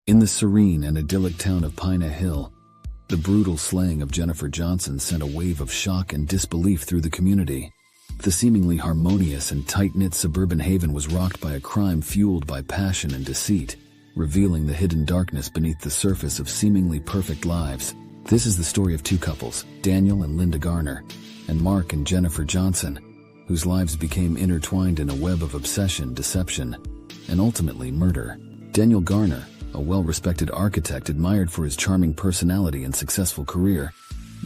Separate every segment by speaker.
Speaker 1: In the serene and idyllic town of Pine Hill, the brutal slaying of Jennifer Johnson sent a wave of shock and disbelief through the community. The seemingly harmonious and tight-knit suburban haven was rocked by a crime fueled by passion and deceit, revealing the hidden darkness beneath the surface of seemingly perfect lives. This is the story of two couples, Daniel and Linda Garner, and Mark and Jennifer Johnson, whose lives became intertwined in a web of obsession, deception, and ultimately murder. Daniel Garner, a well-respected architect admired for his charming personality and successful career,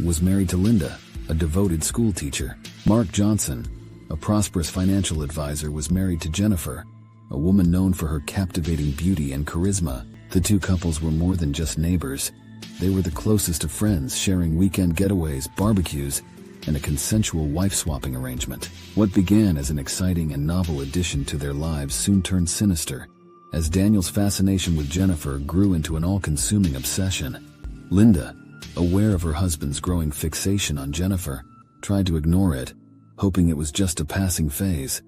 Speaker 1: was married to Linda, a devoted school teacher. Mark Johnson, a prosperous financial advisor, was married to Jennifer, a woman known for her captivating beauty and charisma. The two couples were more than just neighbors. They were the closest of friends, sharing weekend getaways, barbecues, and a consensual wife-swapping arrangement. What began as an exciting and novel addition to their lives soon turned sinister, as Daniel's fascination with Jennifer grew into an all-consuming obsession. Linda, aware of her husband's growing fixation on Jennifer, tried to ignore it, hoping it was just a passing phase.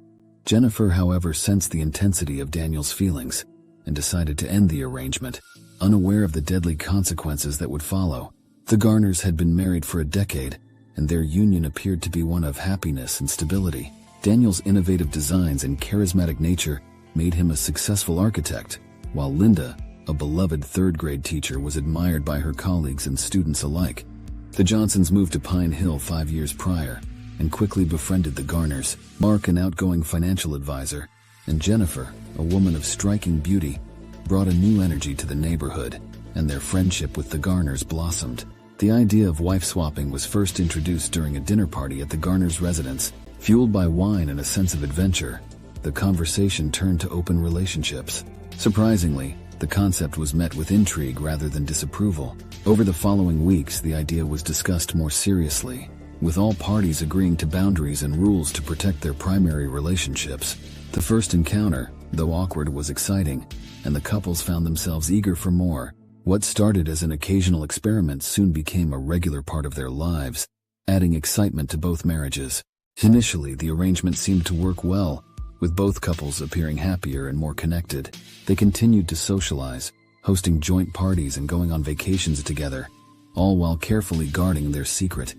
Speaker 1: Jennifer, however, sensed the intensity of Daniel's feelings and decided to end the arrangement, unaware of the deadly consequences that would follow. The Garners had been married for a decade, and their union appeared to be one of happiness and stability. Daniel's innovative designs and charismatic nature made him a successful architect, while Linda, a beloved third-grade teacher, was admired by her colleagues and students alike. The Johnsons moved to Pine Hill 5 years prior and quickly befriended the Garners. Mark, an outgoing financial advisor, and Jennifer, a woman of striking beauty, brought a new energy to the neighborhood, and their friendship with the Garners blossomed. The idea of wife-swapping was first introduced during a dinner party at the Garners' residence. Fueled by wine and a sense of adventure, the conversation turned to open relationships. Surprisingly, the concept was met with intrigue rather than disapproval. Over the following weeks, the idea was discussed more seriously, with all parties agreeing to boundaries and rules to protect their primary relationships. The first encounter, though awkward, was exciting, and the couples found themselves eager for more. What started as an occasional experiment soon became a regular part of their lives, adding excitement to both marriages. Initially, the arrangement seemed to work well, with both couples appearing happier and more connected. They continued to socialize, hosting joint parties and going on vacations together, all while carefully guarding their secret.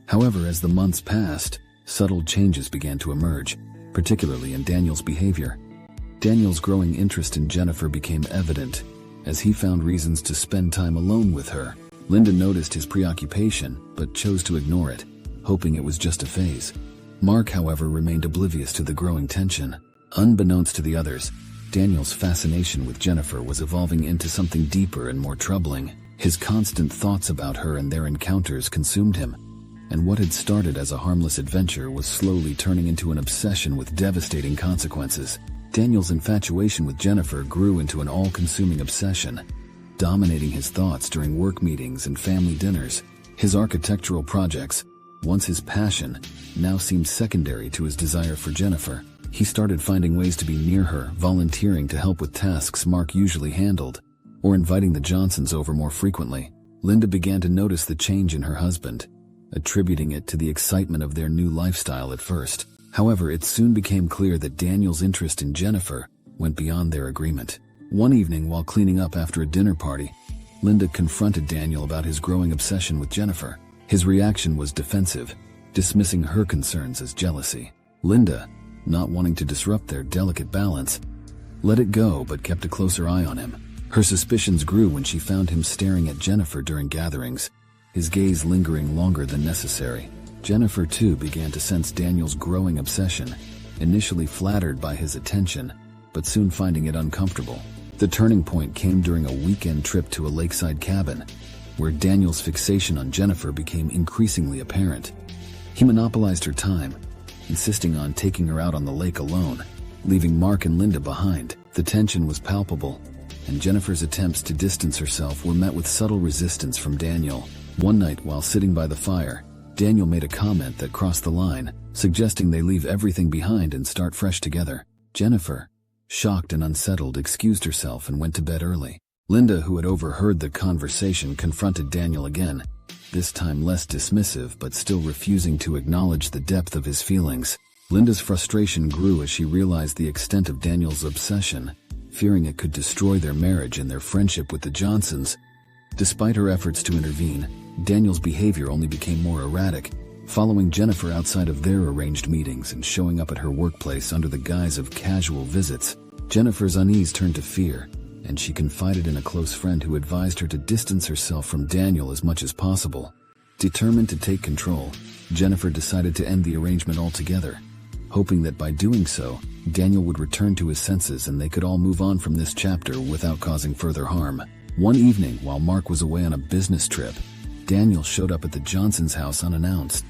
Speaker 1: However, as the months passed, subtle changes began to emerge, particularly in Daniel's behavior. Daniel's growing interest in Jennifer became evident, as he found reasons to spend time alone with her. Linda noticed his preoccupation, but chose to ignore it, hoping it was just a phase. Mark, however, remained oblivious to the growing tension. Unbeknownst to the others, Daniel's fascination with Jennifer was evolving into something deeper and more troubling. His constant thoughts about her and their encounters consumed him, and what had started as a harmless adventure was slowly turning into an obsession with devastating consequences. Daniel's infatuation with Jennifer grew into an all-consuming obsession, dominating his thoughts during work meetings and family dinners. His architectural projects, once his passion, now seemed secondary to his desire for Jennifer. He started finding ways to be near her, volunteering to help with tasks Mark usually handled, or inviting the Johnsons over more frequently. Linda began to notice the change in her husband, attributing it to the excitement of their new lifestyle at first. However, it soon became clear that Daniel's interest in Jennifer went beyond their agreement. One evening, while cleaning up after a dinner party, Linda confronted Daniel about his growing obsession with Jennifer. His reaction was defensive, dismissing her concerns as jealousy. Linda, not wanting to disrupt their delicate balance, let it go but kept a closer eye on him. Her suspicions grew when she found him staring at Jennifer during gatherings, his gaze lingering longer than necessary. Jennifer, too, began to sense Daniel's growing obsession, initially flattered by his attention, but soon finding it uncomfortable. The turning point came during a weekend trip to a lakeside cabin, where Daniel's fixation on Jennifer became increasingly apparent. He monopolized her time, insisting on taking her out on the lake alone, leaving Mark and Linda behind. The tension was palpable, and Jennifer's attempts to distance herself were met with subtle resistance from Daniel. One night, while sitting by the fire, Daniel made a comment that crossed the line, suggesting they leave everything behind and start fresh together. Jennifer, shocked and unsettled, excused herself and went to bed early. Linda, who had overheard the conversation, confronted Daniel again, this time less dismissive but still refusing to acknowledge the depth of his feelings. Linda's frustration grew as she realized the extent of Daniel's obsession. fearing it could destroy their marriage and their friendship with the Johnsons. Despite her efforts to intervene, Daniel's behavior only became more erratic, following Jennifer outside of their arranged meetings and showing up at her workplace under the guise of casual visits. Jennifer's unease turned to fear, and she confided in a close friend who advised her to distance herself from Daniel as much as possible. Determined to take control, Jennifer decided to end the arrangement altogether, hoping that by doing so, Daniel would return to his senses and they could all move on from this chapter without causing further harm. One evening, while Mark was away on a business trip, Daniel showed up at the Johnsons' house unannounced.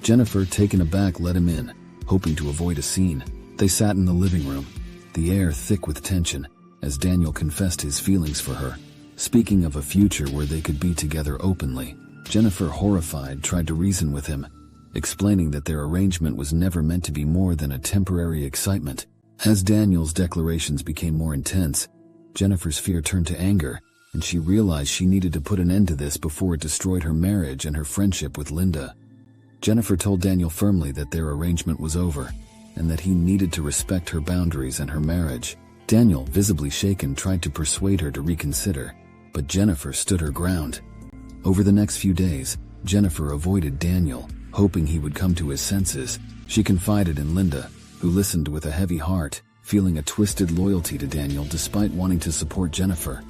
Speaker 1: Jennifer, taken aback, let him in, hoping to avoid a scene. They sat in the living room, the air thick with tension, as Daniel confessed his feelings for her, speaking of a future where they could be together openly. Jennifer, horrified, tried to reason with him, explaining that their arrangement was never meant to be more than a temporary excitement. As Daniel's declarations became more intense, Jennifer's fear turned to anger, and she realized she needed to put an end to this before it destroyed her marriage and her friendship with Linda. Jennifer told Daniel firmly that their arrangement was over, and that he needed to respect her boundaries and her marriage. Daniel, visibly shaken, tried to persuade her to reconsider, but Jennifer stood her ground. Over the next few days, Jennifer avoided Daniel, hoping he would come to his senses. She confided in Linda, who listened with a heavy heart, feeling a twisted loyalty to Daniel despite wanting to support Jennifer.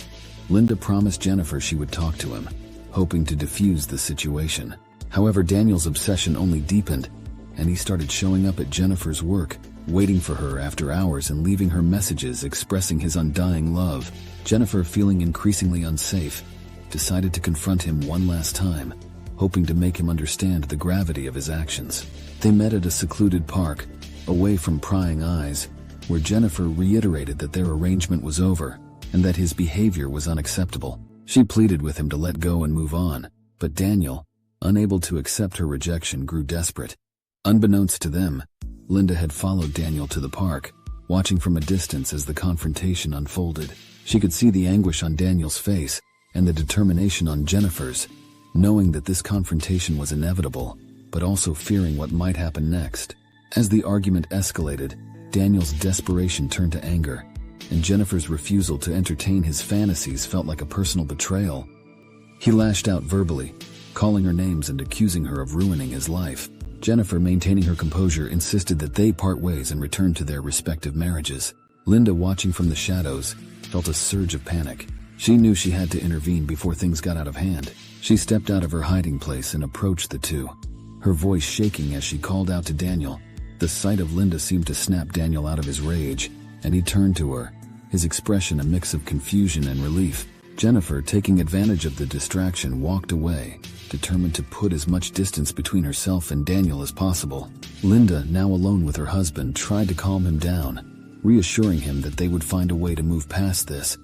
Speaker 1: Linda promised Jennifer she would talk to him, hoping to defuse the situation. However, Daniel's obsession only deepened, and he started showing up at Jennifer's work, waiting for her after hours and leaving her messages expressing his undying love. Jennifer, feeling increasingly unsafe, decided to confront him one last time, hoping to make him understand the gravity of his actions. They met at a secluded park, away from prying eyes, where Jennifer reiterated that their arrangement was over and that his behavior was unacceptable. She pleaded with him to let go and move on, but Daniel, unable to accept her rejection, grew desperate. Unbeknownst to them, Linda had followed Daniel to the park, watching from a distance as the confrontation unfolded. She could see the anguish on Daniel's face and the determination on Jennifer's, knowing that this confrontation was inevitable, but also fearing what might happen next. As the argument escalated, Daniel's desperation turned to anger, and Jennifer's refusal to entertain his fantasies felt like a personal betrayal. He lashed out verbally, calling her names and accusing her of ruining his life. Jennifer, maintaining her composure, insisted that they part ways and return to their respective marriages. Linda, watching from the shadows, felt a surge of panic. She knew she had to intervene before things got out of hand. She stepped out of her hiding place and approached the two, her voice shaking as she called out to Daniel. The sight of Linda seemed to snap Daniel out of his rage, and he turned to her, his expression a mix of confusion and relief. Jennifer, taking advantage of the distraction, walked away, determined to put as much distance between herself and Daniel as possible. Linda, now alone with her husband, tried to calm him down, reassuring him that they would find a way to move past this.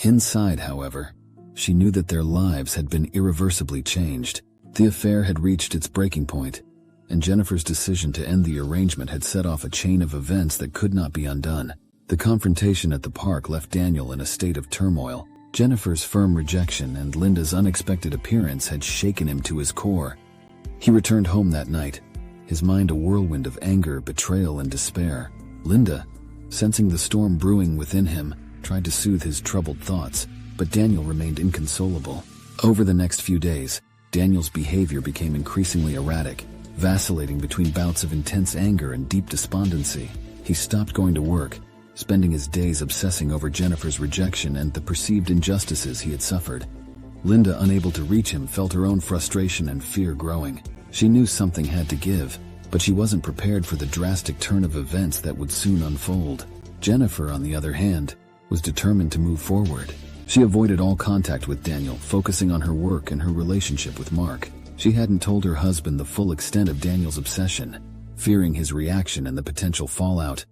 Speaker 1: Inside, however, she knew that their lives had been irreversibly changed. The affair had reached its breaking point, and Jennifer's decision to end the arrangement had set off a chain of events that could not be undone. The confrontation at the park left Daniel in a state of turmoil. Jennifer's firm rejection and Linda's unexpected appearance had shaken him to his core. He returned home that night, his mind a whirlwind of anger, betrayal, and despair. Linda, sensing the storm brewing within him, tried to soothe his troubled thoughts, but Daniel remained inconsolable. Over the next few days, Daniel's behavior became increasingly erratic, vacillating between bouts of intense anger and deep despondency. He stopped going to work, spending his days obsessing over Jennifer's rejection and the perceived injustices he had suffered. Linda, unable to reach him, felt her own frustration and fear growing. She knew something had to give, but she wasn't prepared for the drastic turn of events that would soon unfold. Jennifer, on the other hand, was determined to move forward. She avoided all contact with Daniel, focusing on her work and her relationship with Mark. She hadn't told her husband the full extent of Daniel's obsession, fearing his reaction and the potential fallout.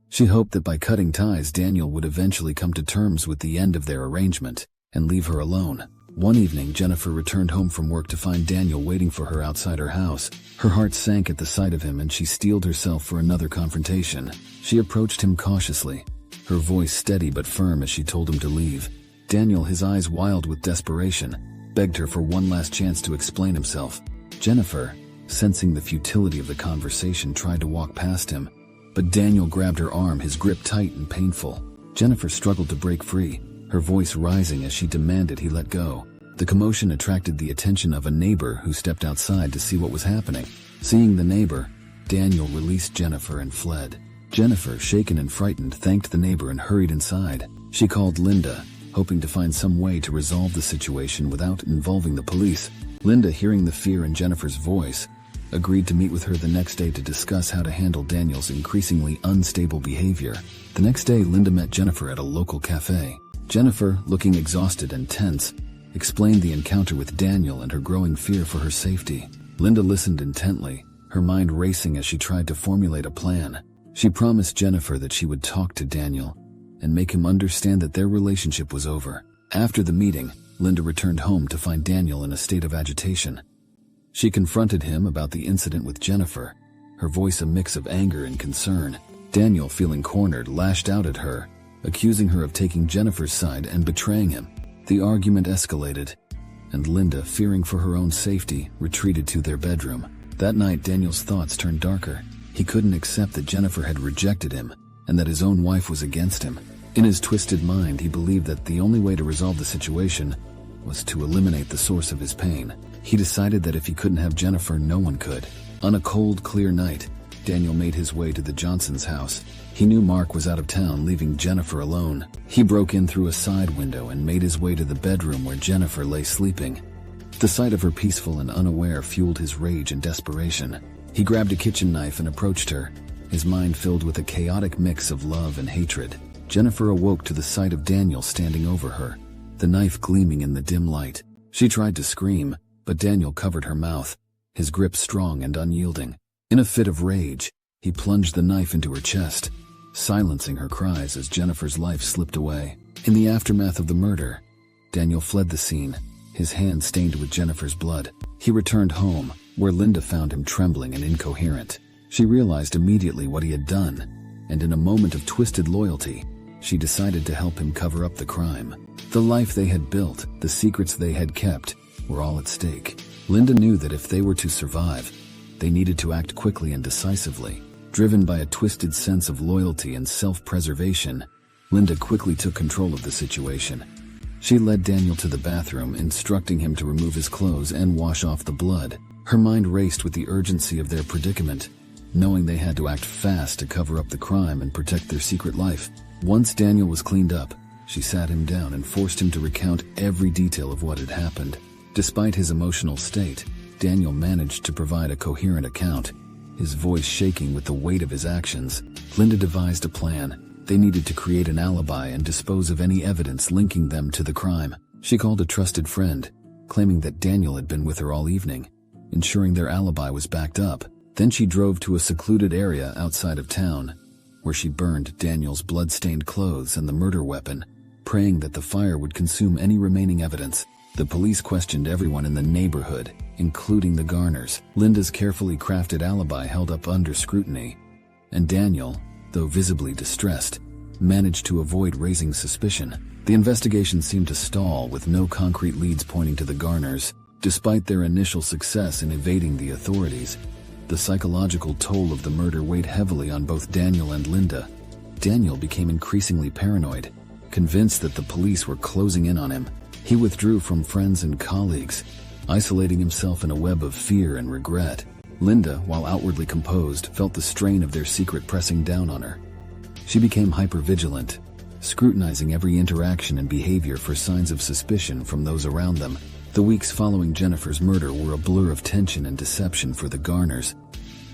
Speaker 1: She hoped that by cutting ties, Daniel would eventually come to terms with the end of their arrangement and leave her alone. One evening, Jennifer returned home from work to find Daniel waiting for her outside her house. Her heart sank at the sight of him and she steeled herself for another confrontation. She approached him cautiously, her voice steady but firm as she told him to leave. Daniel, his eyes wild with desperation, begged her for one last chance to explain himself. Jennifer, sensing the futility of the conversation, tried to walk past him, but Daniel grabbed her arm, his grip tight and painful. Jennifer struggled to break free, her voice rising as she demanded he let go. The commotion attracted the attention of a neighbor who stepped outside to see what was happening. Seeing the neighbor, Daniel released Jennifer and fled. Jennifer, shaken and frightened, thanked the neighbor and hurried inside. She called Linda, hoping to find some way to resolve the situation without involving the police. Linda, hearing the fear in Jennifer's voice, agreed to meet with her the next day to discuss how to handle Daniel's increasingly unstable behavior. The next day, Linda met Jennifer at a local cafe. Jennifer, looking exhausted and tense, explained the encounter with Daniel and her growing fear for her safety. Linda listened intently, her mind racing as she tried to formulate a plan. She promised Jennifer that she would talk to Daniel and make him understand that their relationship was over. After the meeting, Linda returned home to find Daniel in a state of agitation. She confronted him about the incident with Jennifer, her voice a mix of anger and concern. Daniel, feeling cornered, lashed out at her, accusing her of taking Jennifer's side and betraying him. The argument escalated, and Linda, fearing for her own safety, retreated to their bedroom. That night, Daniel's thoughts turned darker. He couldn't accept that Jennifer had rejected him and that his own wife was against him. In his twisted mind, he believed that the only way to resolve the situation was to eliminate the source of his pain. He decided that if he couldn't have Jennifer, no one could. On a cold, clear night, Daniel made his way to the Johnsons' house. He knew Mark was out of town, leaving Jennifer alone. He broke in through a side window and made his way to the bedroom where Jennifer lay sleeping. The sight of her peaceful and unaware fueled his rage and desperation. He grabbed a kitchen knife and approached her, his mind filled with a chaotic mix of love and hatred. Jennifer awoke to the sight of Daniel standing over her, the knife gleaming in the dim light. She tried to scream, but Daniel covered her mouth, his grip strong and unyielding. In a fit of rage, he plunged the knife into her chest, silencing her cries as Jennifer's life slipped away. In the aftermath of the murder, Daniel fled the scene, his hands stained with Jennifer's blood. He returned home, where Linda found him trembling and incoherent. She realized immediately what he had done, and in a moment of twisted loyalty, she decided to help him cover up the crime. The life they had built, the secrets they had kept, were all at stake. Linda knew that if they were to survive, they needed to act quickly and decisively. Driven by a twisted sense of loyalty and self-preservation, Linda quickly took control of the situation. She led Daniel to the bathroom, instructing him to remove his clothes and wash off the blood. Her mind raced with the urgency of their predicament, knowing they had to act fast to cover up the crime and protect their secret life. Once Daniel was cleaned up, she sat him down and forced him to recount every detail of what had happened. Despite his emotional state, Daniel managed to provide a coherent account, his voice shaking with the weight of his actions. Linda devised a plan. They needed to create an alibi and dispose of any evidence linking them to the crime. She called a trusted friend, claiming that Daniel had been with her all evening, ensuring their alibi was backed up. Then she drove to a secluded area outside of town, where she burned Daniel's blood-stained clothes and the murder weapon, praying that the fire would consume any remaining evidence. The police questioned everyone in the neighborhood, including the Garners. Linda's carefully crafted alibi held up under scrutiny, and Daniel, though visibly distressed, managed to avoid raising suspicion. The investigation seemed to stall, with no concrete leads pointing to the Garners. Despite their initial success in evading the authorities, the psychological toll of the murder weighed heavily on both Daniel and Linda. Daniel became increasingly paranoid, convinced that the police were closing in on him. He withdrew from friends and colleagues, isolating himself in a web of fear and regret. Linda, while outwardly composed, felt the strain of their secret pressing down on her. She became hypervigilant, scrutinizing every interaction and behavior for signs of suspicion from those around them. The weeks following Jennifer's murder were a blur of tension and deception for the Garners.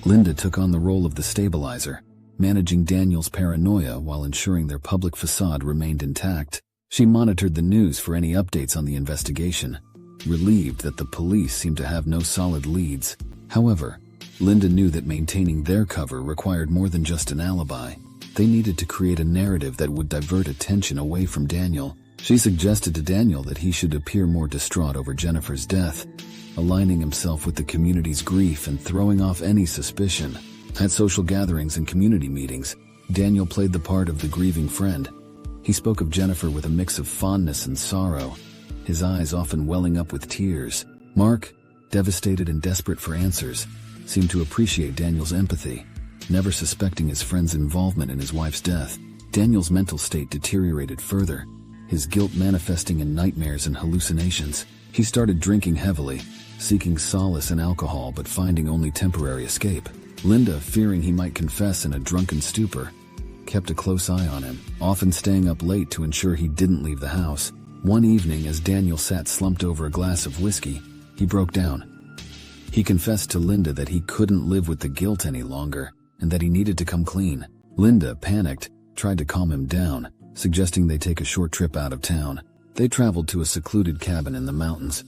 Speaker 1: Linda took on the role of the stabilizer, managing Daniel's paranoia while ensuring their public facade remained intact. She monitored the news for any updates on the investigation, relieved that the police seemed to have no solid leads. However, Linda knew that maintaining their cover required more than just an alibi. They needed to create a narrative that would divert attention away from Daniel. She suggested to Daniel that he should appear more distraught over Jennifer's death, aligning himself with the community's grief and throwing off any suspicion. At social gatherings and community meetings, Daniel played the part of the grieving friend. He spoke of Jennifer with a mix of fondness and sorrow, his eyes often welling up with tears. Mark, devastated and desperate for answers, seemed to appreciate Daniel's empathy, never suspecting his friend's involvement in his wife's death. Daniel's mental state deteriorated further, his guilt manifesting in nightmares and hallucinations. He started drinking heavily, seeking solace in alcohol but finding only temporary escape. Linda, fearing he might confess in a drunken stupor, kept a close eye on him, often staying up late to ensure he didn't leave the house. One evening, as Daniel sat slumped over a glass of whiskey, he broke down. He confessed to Linda that he couldn't live with the guilt any longer and that he needed to come clean. Linda, panicked, tried to calm him down, suggesting they take a short trip out of town. They traveled to a secluded cabin in the mountains,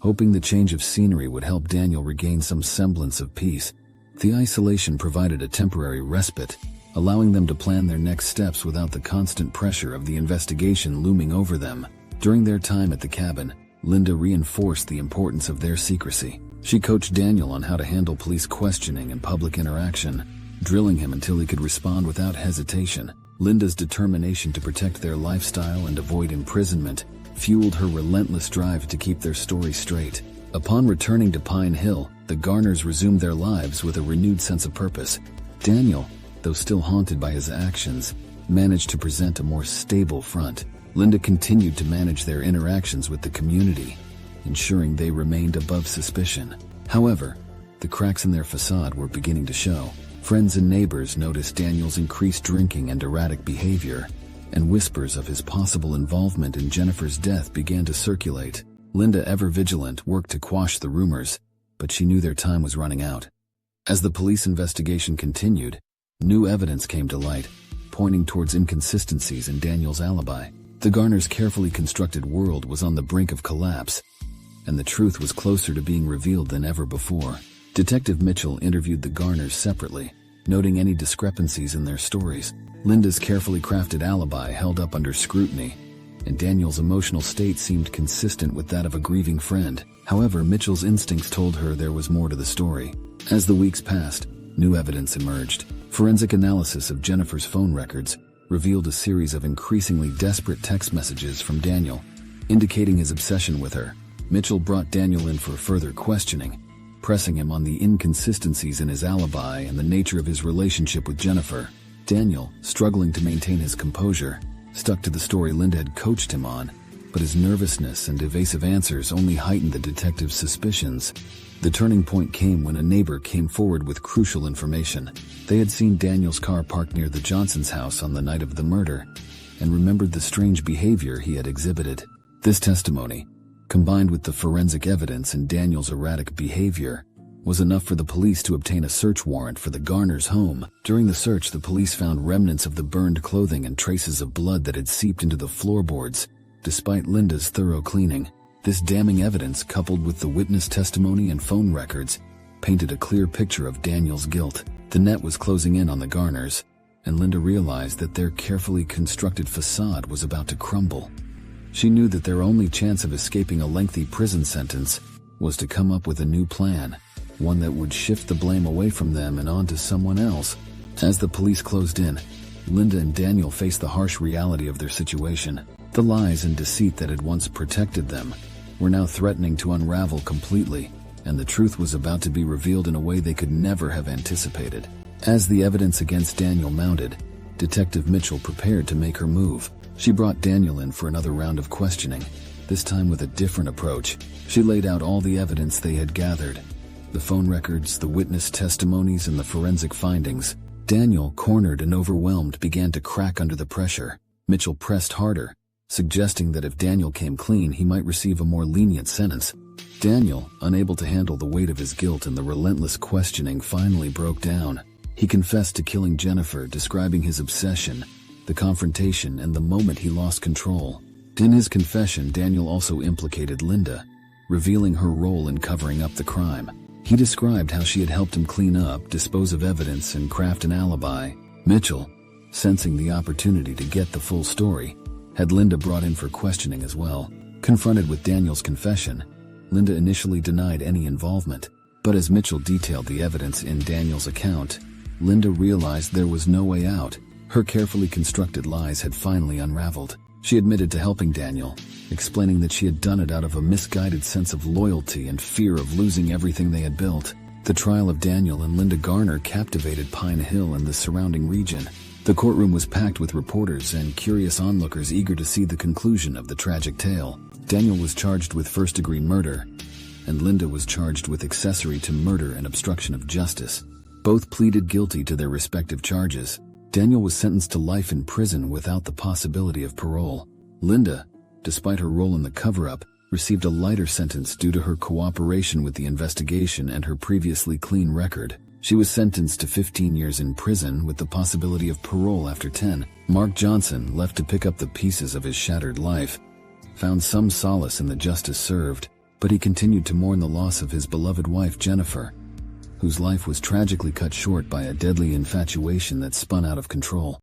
Speaker 1: hoping the change of scenery would help Daniel regain some semblance of peace. The isolation provided a temporary respite, allowing them to plan their next steps without the constant pressure of the investigation looming over them. During their time at the cabin, Linda reinforced the importance of their secrecy. She coached Daniel on how to handle police questioning and public interaction, drilling him until he could respond without hesitation. Linda's determination to protect their lifestyle and avoid imprisonment fueled her relentless drive to keep their story straight. Upon returning to Pine Hill, the Garners resumed their lives with a renewed sense of purpose. Daniel, though still haunted by his actions, managed to present a more stable front. Linda continued to manage their interactions with the community, ensuring they remained above suspicion. However, the cracks in their facade were beginning to show. Friends and neighbors noticed Daniel's increased drinking and erratic behavior, and whispers of his possible involvement in Jennifer's death began to circulate. Linda, ever vigilant, worked to quash the rumors, but she knew their time was running out. As the police investigation continued, new evidence came to light, pointing towards inconsistencies in Daniel's alibi. The Garners' carefully constructed world was on the brink of collapse, and the truth was closer to being revealed than ever before. Detective Mitchell interviewed the Garners separately, noting any discrepancies in their stories. Linda's carefully crafted alibi held up under scrutiny, and Daniel's emotional state seemed consistent with that of a grieving friend. However, Mitchell's instincts told her there was more to the story. As the weeks passed, new evidence emerged. Forensic analysis of Jennifer's phone records revealed a series of increasingly desperate text messages from Daniel, indicating his obsession with her. Mitchell brought Daniel in for further questioning, pressing him on the inconsistencies in his alibi and the nature of his relationship with Jennifer. Daniel, struggling to maintain his composure, stuck to the story Linda had coached him on, but his nervousness and evasive answers only heightened the detective's suspicions. The turning point came when a neighbor came forward with crucial information. They had seen Daniel's car parked near the Johnsons' house on the night of the murder, and remembered the strange behavior he had exhibited. This testimony, combined with the forensic evidence and Daniel's erratic behavior, was enough for the police to obtain a search warrant for the Garners' home. During the search, the police found remnants of the burned clothing and traces of blood that had seeped into the floorboards, despite Linda's thorough cleaning. This damning evidence, coupled with the witness testimony and phone records, painted a clear picture of Daniel's guilt. The net was closing in on the Garners, and Linda realized that their carefully constructed facade was about to crumble. She knew that their only chance of escaping a lengthy prison sentence was to come up with a new plan, one that would shift the blame away from them and onto someone else. As the police closed in, Linda and Daniel faced the harsh reality of their situation. The lies and deceit that had once protected them were now threatening to unravel completely, and the truth was about to be revealed in a way they could never have anticipated. As the evidence against Daniel mounted, Detective Mitchell prepared to make her move. She brought Daniel in for another round of questioning, this time with a different approach. She laid out all the evidence they had gathered, the phone records, the witness testimonies, and the forensic findings. Daniel, cornered and overwhelmed, began to crack under the pressure. Mitchell pressed harder, suggesting that if Daniel came clean, he might receive a more lenient sentence. Daniel, unable to handle the weight of his guilt and the relentless questioning, finally broke down. He confessed to killing Jennifer, describing his obsession, the confrontation, and the moment he lost control. In his confession, Daniel also implicated Linda, revealing her role in covering up the crime. He described how she had helped him clean up, dispose of evidence, and craft an alibi. Mitchell, sensing the opportunity to get the full story, had Linda brought in for questioning as well. Confronted with Daniel's confession, Linda initially denied any involvement, but as Mitchell detailed the evidence in Daniel's account, Linda realized there was no way out. Her carefully constructed lies had finally unraveled. She admitted to helping Daniel, explaining that she had done it out of a misguided sense of loyalty and fear of losing everything they had built. The trial of Daniel and Linda Garner captivated Pine Hill and the surrounding region. The courtroom was packed with reporters and curious onlookers eager to see the conclusion of the tragic tale. Daniel was charged with first-degree murder, and Linda was charged with accessory to murder and obstruction of justice. Both pleaded guilty to their respective charges. Daniel was sentenced to life in prison without the possibility of parole. Linda, despite her role in the cover-up, received a lighter sentence due to her cooperation with the investigation and her previously clean record. She was sentenced to 15 years in prison with the possibility of parole after 10. Mark Johnson, left to pick up the pieces of his shattered life, found some solace in the justice served, but he continued to mourn the loss of his beloved wife Jennifer, whose life was tragically cut short by a deadly infatuation that spun out of control.